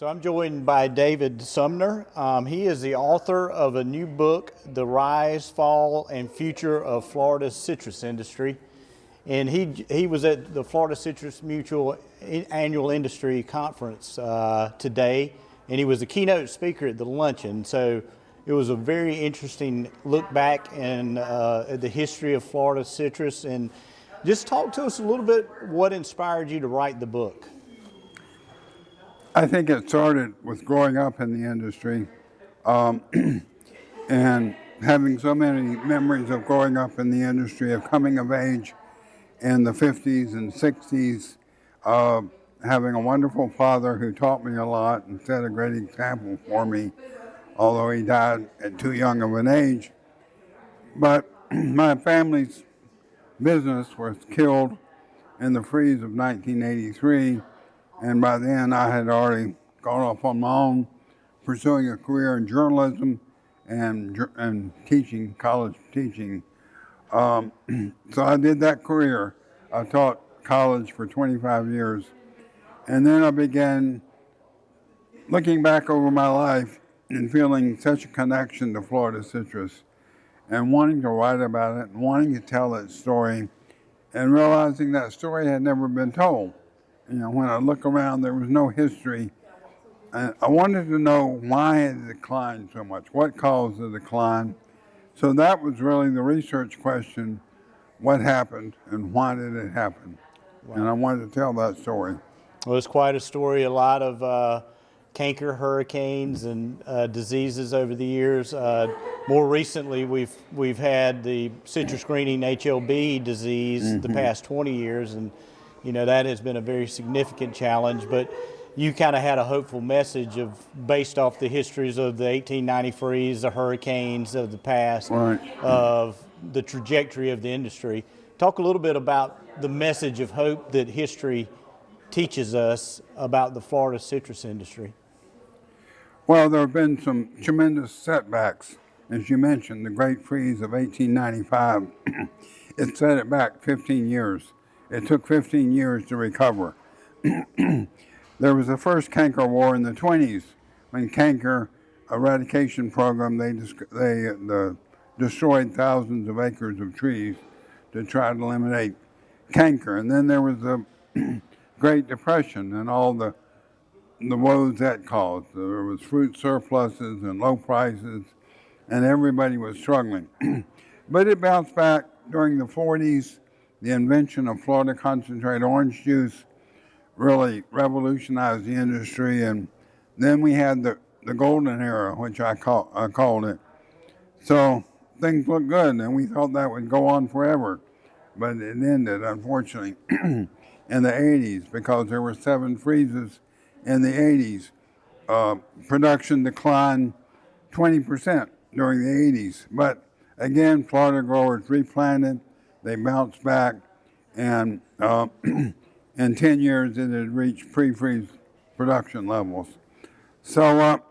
So I'm joined by David Sumner. He is the author of a new book, The Rise, Fall, and Future of Florida's Citrus Industry. And he was at the Florida Citrus Mutual Annual Industry Conference today, and he was the keynote speaker at the luncheon. So it was a very interesting look back at the history of Florida citrus. And just talk to us a little bit what inspired you to write the book. I think it started with growing up in the industry and having so many memories of growing up in the industry, of coming of age in the 50s and 60s, having a wonderful father who taught me a lot and set a great example for me, although he died at too young of an age. But my family's business was killed in the freeze of 1983. And by then, I had already gone off on my own, pursuing a career in journalism and teaching, college teaching. So I did that career. I taught college for 25 years. And then I began looking back over my life and feeling such a connection to Florida citrus and wanting to write about it and wanting to tell that story and realizing that story had never been told. You know, when I look around, there was no history. And I wanted to know why it declined so much, what caused the decline. So that was really the research question: what happened and why did it happen? Wow. And I wanted to tell that story. Well, it's quite a story. A lot of canker, hurricanes, and diseases over the years. More recently, we've had the citrus greening HLB disease the past 20 years, and you know, that has been a very significant challenge, but you kind of had a hopeful message based off the histories of the 1890 freeze, the hurricanes of the past, right, of the trajectory of the industry. Talk a little bit about the message of hope that history teaches us about the Florida citrus industry. Well, there have been some tremendous setbacks. As you mentioned, the Great Freeze of 1895, it set it back 15 years. It took 15 years to recover. There was the first canker war in the 20s, when canker eradication program, they destroyed thousands of acres of trees to try to eliminate canker. And then there was the Great Depression and all the woes that caused. There was fruit surpluses and low prices, and everybody was struggling. But it bounced back during the 40s. The invention of Florida concentrated orange juice really revolutionized the industry, and then we had the golden era, which I called it. So things looked good, and we thought that would go on forever, but it ended, unfortunately, in the 80s because there were 7 freezes in the 80s. Production declined 20% during the 80s, but again, Florida growers replanted. They bounced back, and in 10 years, it had reached pre-freeze production levels. So,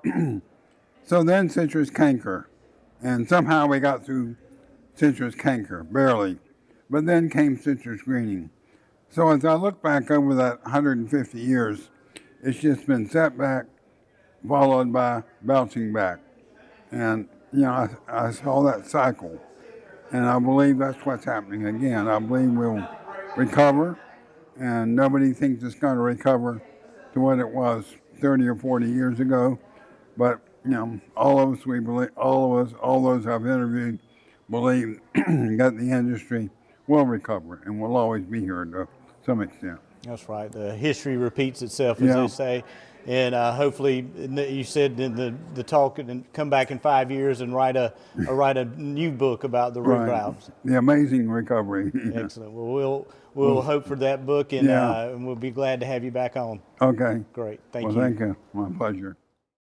so then citrus canker, and somehow we got through citrus canker, barely. But then came citrus greening. So as I look back over that 150 years, it's just been setback, followed by bouncing back. And, you know, I saw that cycle. And I believe that's what's happening again. I believe we'll recover, and nobody thinks it's going to recover to what it was 30 or 40 years ago. But you know, all of us, we believe, all those I've interviewed, believe that the industry will recover and will always be here to some extent. That's right. The history repeats itself, as they say. And hopefully, you said in the talk, and come back in 5 years and write a new book about the root valves. The amazing recovery. Excellent. Well, we'll hope for that book, and we'll be glad to have you back on. Okay. Great. Thank you. Well, thank you. My pleasure.